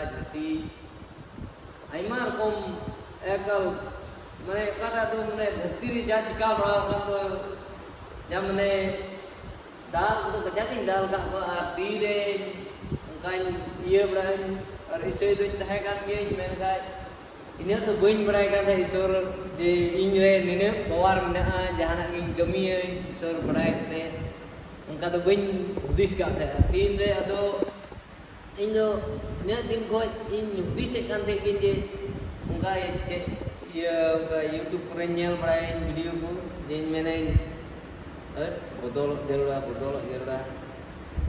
jati aymar kom ekal mane kata tu mane dhati ri ja chika bada kan to jam mane dal tu kejating dal ka ko tire kan iya brai ar ise tu tahe kan ge men kai ini tu bain brai kan isor je ingre nine bawar mena jahanak ing kami isor brai te ongka tu bain hudis ka te tin re ado indo nya din ko in hudis kan te kin je ongka ya ongka YouTube perenyel brai video ko je menain botol jarura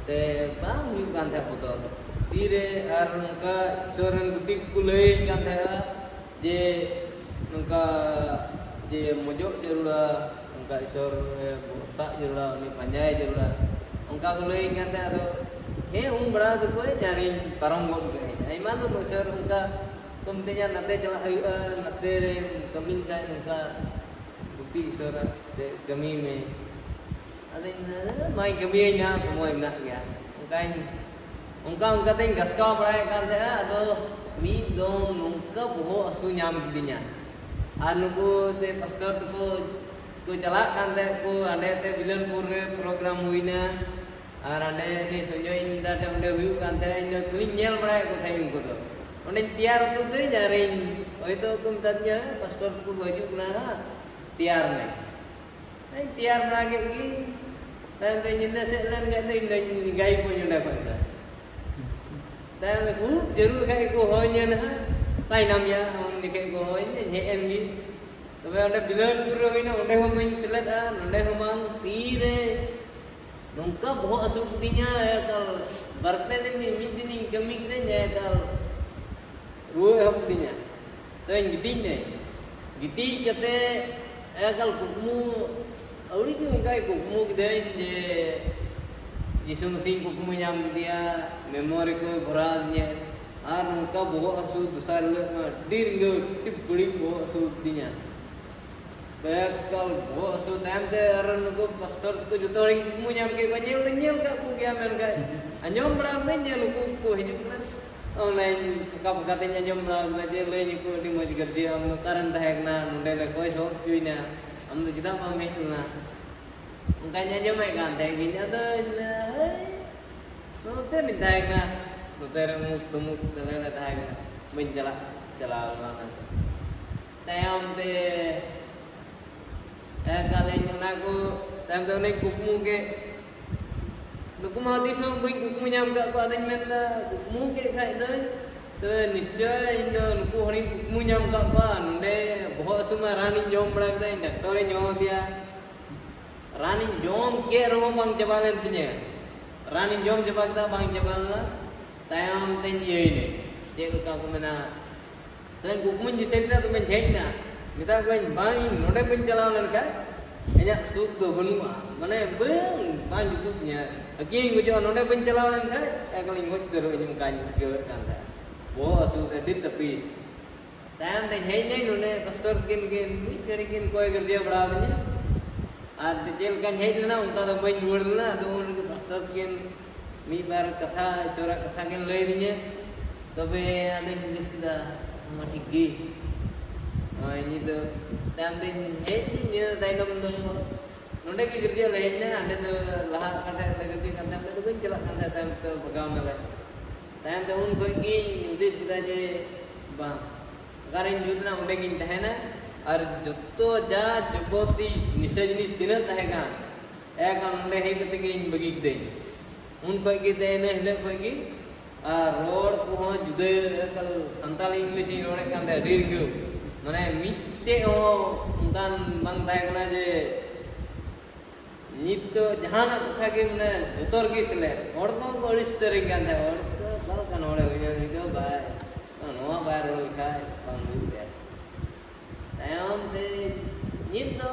te bang yu kan te botol tire ar ongka isoran butik kulei kan te je nungka je mojok jarura nungka isor bosak jarura ni panjai jarura nungka kulei kan te ado he bra tu ko jaring parong gom ke ai man tu isor nungka tumtenya nate jala nate re kamin kai nungka bukti isor de kami me ade mai kami nya semua nak ya nungka ting gaska brai kan te ado mi dom nungka boho asu nyam gidinya anu ko te pastor ko jalak kan te ko ande te Bilanpur re program huina ar ande ni sonyo inda te onde hu kan te indo kling nyel brai ko thai ko to onde tiar tu tu jaring oi to kum tanya pastor ko baju na tiar ne ai tiar lagi gi dan te nyinda se lan ga te inda gai po nyunda ko ta dan ku jarur kai ko honya na tai nam ya ni kai ko honya he em gi tobe onde Bilanpur re hoina onde homain selat onde homang tire nongka boho asuk dinya kal barte din mid din kami kene kal ruwe hop dinya to ngitin ne giti kate kal kukmu auri ki kai kukmu gide je Yesu Masih kukmu nyam dia memori ko beradnya ar nongka boho asu dusar le dirngo tip budi boho asu dinya bekal boho asu time te aran ko pastor ko joto ring kukmu nyam ke banyel ka ku gya men ga anyom bra men nyel ku hijuk na online ka katanya anyom bra je le ni ko di moj gadi am karan tahek na nonde le koi sok cuina am tu kita pamit na ongkanya je mai kan te gini ada no te ni tahek na no te muk le tahek na menjala jala na tayam te kalen naku tam to ne kukmu ke nukumati so bui kukmu nyam ka ko adan men kukmu ke khai dai to nischay indo nuku hari kukmu nyam ka pa nde boho suma rani jom brak dai doctor nyo dia rani jom ke ro bang jabalen tinya rani jom jabak da bang jabalna tayam ten ye ne je ka ko mena to kukmu jisenta to men jekna mita ko bang node pun chalaw len kai anya suk do banua mane bang youtube nya akin ko jo node pun chalaw len kai ekal ingot dero nyum kan ge kan ta bo asu te dit tapis tam te hei nei none pastor kin ni kari kin koy gar dia bra nya ar te jel kan hei lena unta do bain wur na do un pastor kin mi bar katha sura katha kin lei dinya tobe ade dis kita masih gi ini tu tam din hei ni dai nom nom nonde ki gerja lainnya ande tu lahat kata gerja kan tam tu pun celak kan tam tu pegang le tam tu un koi ki udis kita je bang karin judna onde ki tahena ar jotto ja joboti nisa jinis tina tahega kan onde hei kete ki bagi de un koi ki te ne hele koi ki road ko jude kal santal english ni rode kan de dirgu mane mitte ho unkan bang tahe kana je nit to jahana katha ge mane jotor gi sele hor ko olis tering kan de hor bal kan ore video ba noa ba ro kai bang du de tayom te nit to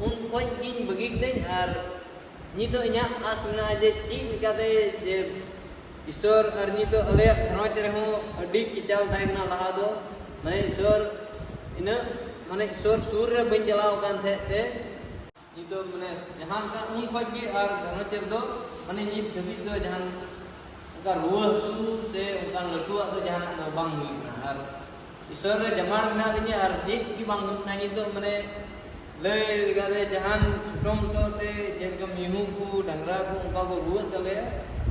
un koi gin bagik de ar nit to nya asna je chin kate je ईश्वर अर्नी तो अले घरोच रहो अडी किचाल ताहे ना लहा दो माने ईश्वर इन माने ईश्वर सूर्य बन चलाव कान थे नी तो माने जहां का उन खोज के और घरोच दो माने नी धबी दो जहां उनका रुआ हसू से उनका लटुआ तो जहां ना बांग हुईना और ईश्वर रे जमाड़ में लिया और चेक की बांग हुईना ये तो मने ले लिगादे जहां छोटो मोटो ते जेनका मिहू को डंगरा को उनका को रुआ तले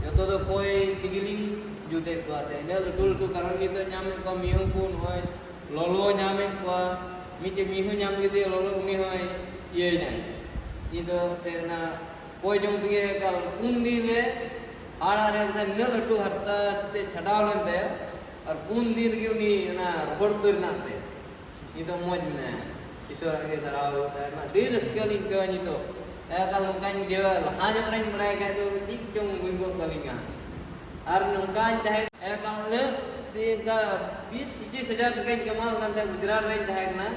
जो तो कोई तिगिलिंग जुते को आते ने लटू लटू कारण की तो नाम को मिहू को होय लोलो नामे को मिटे मिहू नाम के दे लोलो उनी होय ये नहीं ये तो ते ना कोई जों के का कुंदी रे आड़ा रे न लटू हरता ते छडाव लेते और कुंदी के उनी ना रोड पर ना ते ये तो मौज में ईश्वर के सराव होता है ना देर स्केल इनके वानी तो है कल नौकान जो लहाज रंग बनाए गए तो ठीक जों गुंगो कलिंगा और नौकान चाहे है कल ने ते का 20-25 टका कमाल करते गुजरात रंग चाहे ना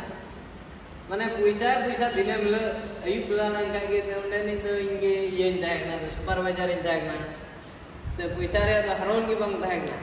माने पैसा दिने मिले अयुब बेला नंका के ओंडे नि तो इनके ये चाहे ना सुपरवाइजर चाहे ना तो पैसा रे तो हरोन की बंग चाहे ना